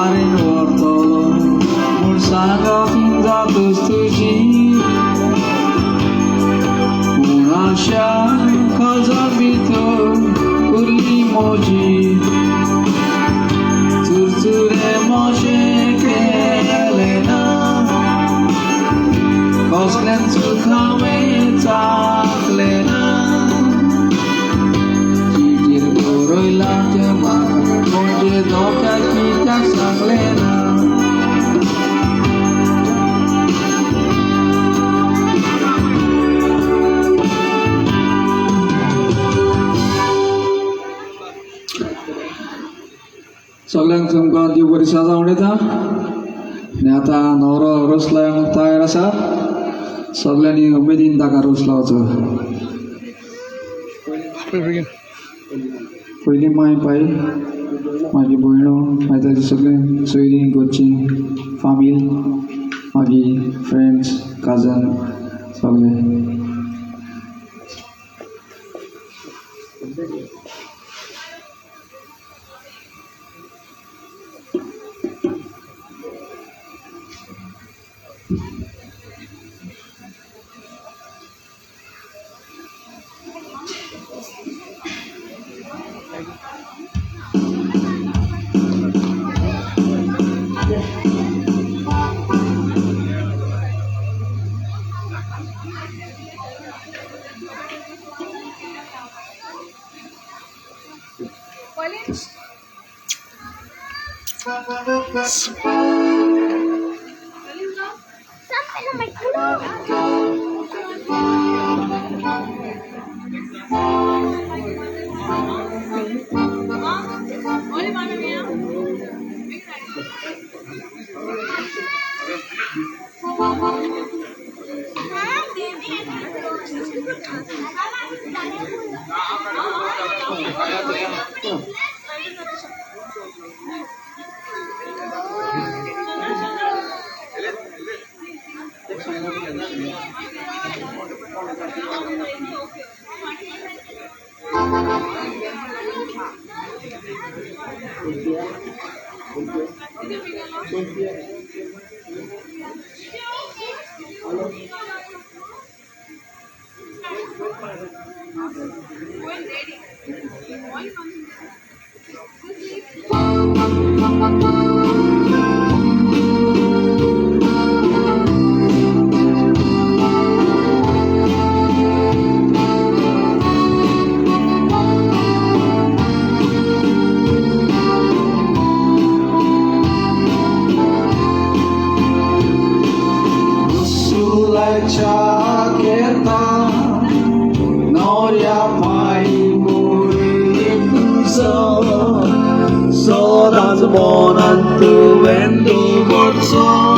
Marin wartolo Mulsaga finza tustuji Unasha kazabito Urli moji Turzure moje kelena Kosklen sukame taklena Jijir boroi lakema Moje doka kita sanglena सगळ्यांक तुमकां देव बरी सजावट येता आनी आतां न्हवरो रोस लावंक तयार आसा सगळ्यांनी उमेदीन ताका रोस लावचो पयलीं माय पाय मागीर भयणो मागीर ताची सगळीं सोयरीं घरचीं फामील मागीर फ्रेंड्स काजन सगळे Sampai na may kulog. Chaketa Noria pai muripuso Sodas bonantu vendu borso